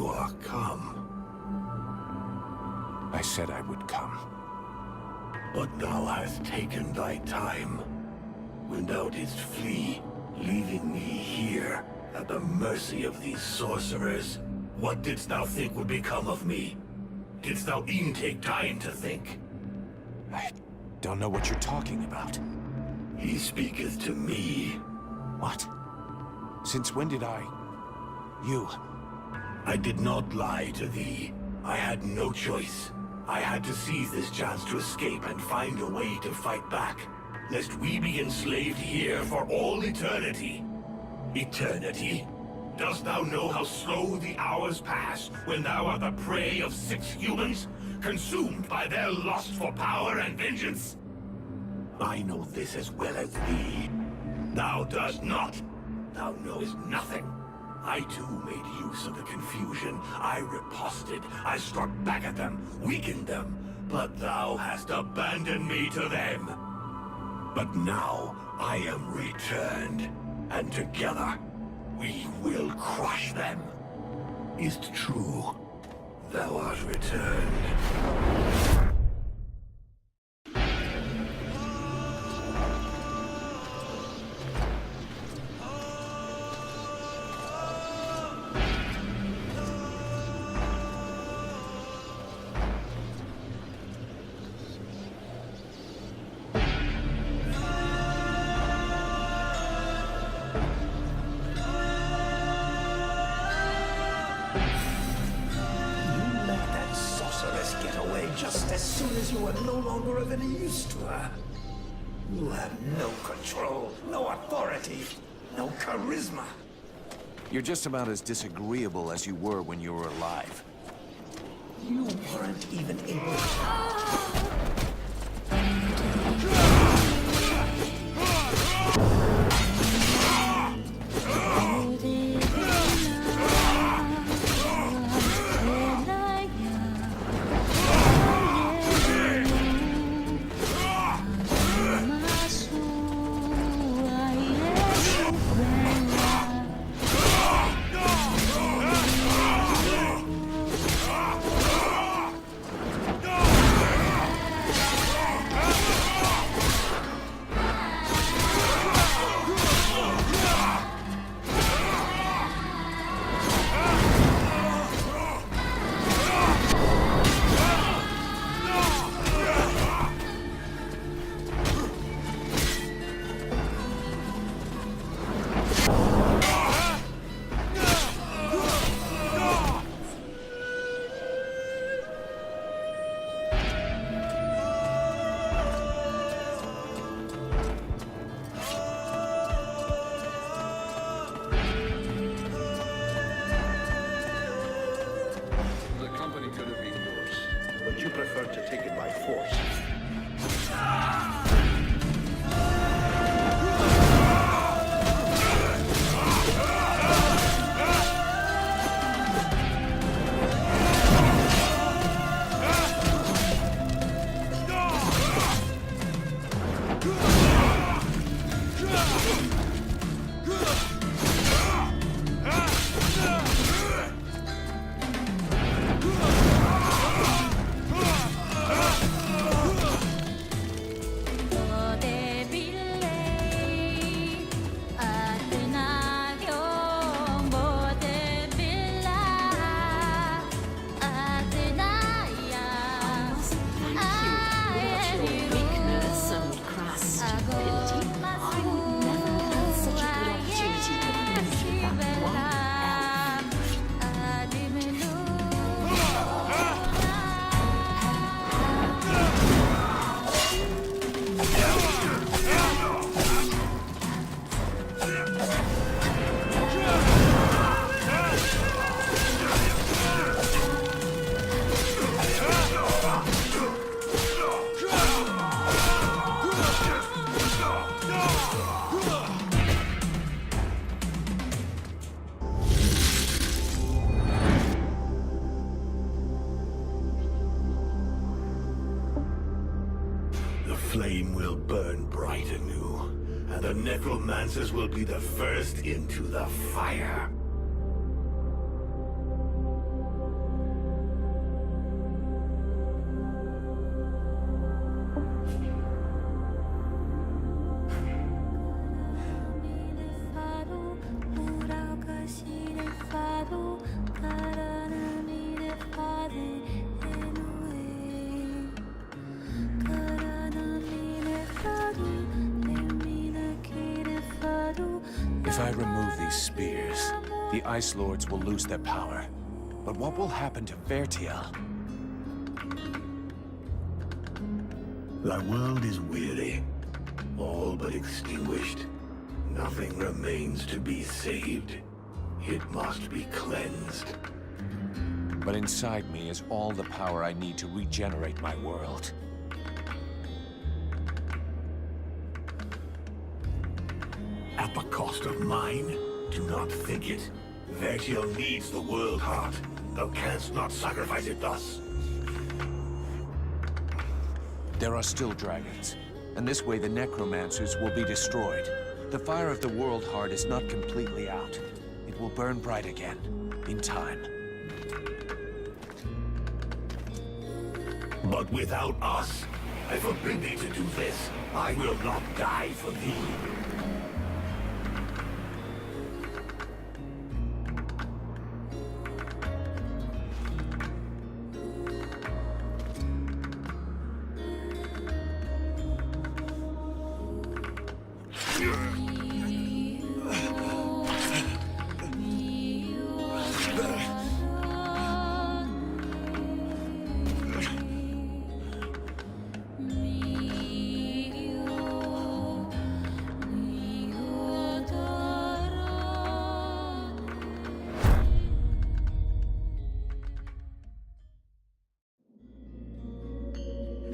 Sure, come. I said I would come. But thou hast taken thy time. When thou didst flee, leaving me here, at the mercy of these sorcerers, what didst thou think would become of me? Didst thou e'en take time to think? I don't know what you're talking about. He speaketh to me. What? Since when did I... You... I did not lie to thee. I had no choice. I had to seize this chance to escape and find a way to fight back, lest we be enslaved here for all eternity. Eternity? Dost thou know how slow the hours pass when thou art the prey of 6 humans, consumed by their lust for power and vengeance? I know this as well as thee. Thou dost not. Thou knowest nothing. I too made use of the confusion. I riposted. I struck back at them, weakened them. But thou hast abandoned me to them. But now I am returned, and together we will crush them. Is't true? Thou art returned. Just as soon as you are no longer of any use to her. You have no control, no authority, no charisma. You're just about as disagreeable as you were when you were alive. You weren't even able to... You prefer to take it by force. flame will burn bright anew, and the necromancers will be the first into the fire. If I remove these spears, the Ice Lords will lose their power. But what will happen to Vertiel? Thy world is weary, all but extinguished. Nothing remains to be saved. It must be cleansed. But inside me is all the power I need to regenerate my world. At the cost of mine? Do not think it. Vertiel needs the Worldheart. Thou canst not sacrifice it thus. There are still dragons, and this way the necromancers will be destroyed. The fire of the Worldheart is not completely out. It will burn bright again, in time. But without us, I forbid thee to do this. I will not die for thee.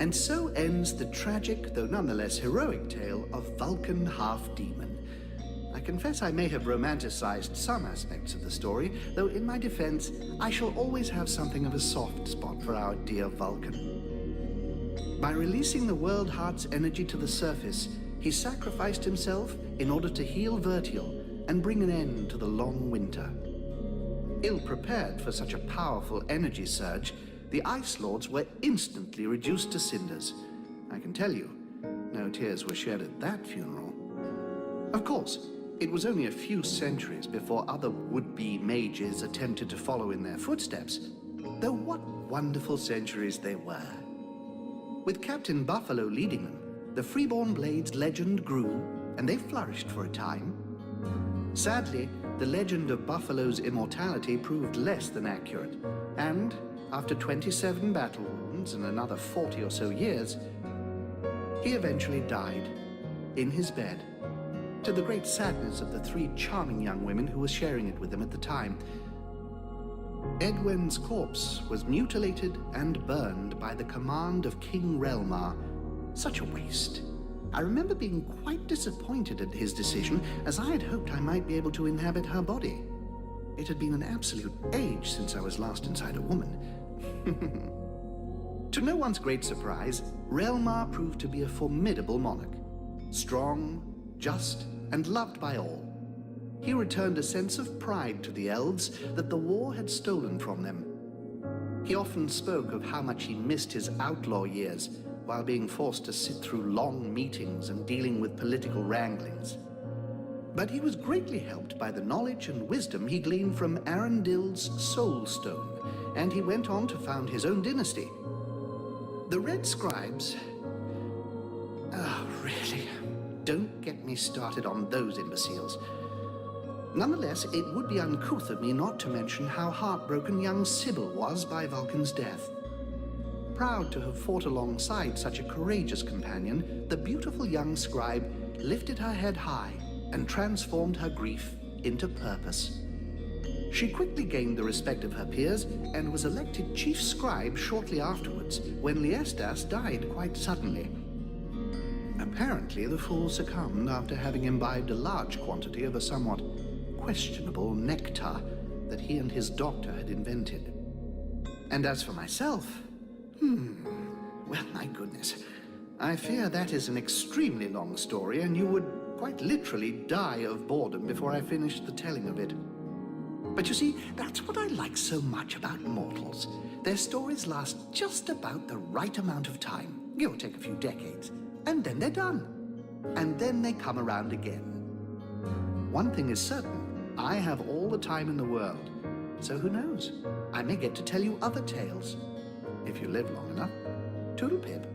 And so ends the tragic, though nonetheless heroic tale of Vulcan Half-Demon. I confess I may have romanticized some aspects of the story, though in my defense, I shall always have something of a soft spot for our dear Vulcan. By releasing the Worldheart's energy to the surface, he sacrificed himself in order to heal Vertiel and bring an end to the long winter. Ill-prepared for such a powerful energy surge, the Ice Lords were instantly reduced to cinders. I can tell you, no tears were shed at that funeral. Of course, it was only a few centuries before other would-be mages attempted to follow in their footsteps, though what wonderful centuries they were. With Captain Buffalo leading them, the Freeborn Blades legend grew, and they flourished for a time. Sadly, the legend of Buffalo's immortality proved less than accurate, and after 27 battle wounds and another 40 or so years, he eventually died in his bed, to the great sadness of the 3 charming young women who were sharing it with him at the time. Edwin's corpse was mutilated and burned by the command of King Relmar. Such a waste. I remember being quite disappointed at his decision, as I had hoped I might be able to inhabit her body. It had been an absolute age since I was last inside a woman. To no one's great surprise, Relmar proved to be a formidable monarch. Strong, just, and loved by all. He returned a sense of pride to the elves that the war had stolen from them. He often spoke of how much he missed his outlaw years while being forced to sit through long meetings and dealing with political wranglings. But he was greatly helped by the knowledge and wisdom he gleaned from Arundel's Soul Stone, and he went on to found his own dynasty. The Red Scribes... Oh, really? Don't get me started on those imbeciles. Nonetheless, it would be uncouth of me not to mention how heartbroken young Sybil was by Vulcan's death. Proud to have fought alongside such a courageous companion, the beautiful young scribe lifted her head high and transformed her grief into purpose. She quickly gained the respect of her peers and was elected chief scribe shortly afterwards, when Liestas died quite suddenly. Apparently, the fool succumbed after having imbibed a large quantity of a somewhat questionable nectar that he and his doctor had invented. And as for myself, well, my goodness, I fear that is an extremely long story, and you would quite literally die of boredom before I finished the telling of it. But you see, that's what I like so much about mortals. Their stories last just about the right amount of time, give or take a few decades, and then they're done. And then they come around again. One thing is certain, I have all the time in the world, so who knows? I may get to tell you other tales, if you live long enough. Toodle-pip.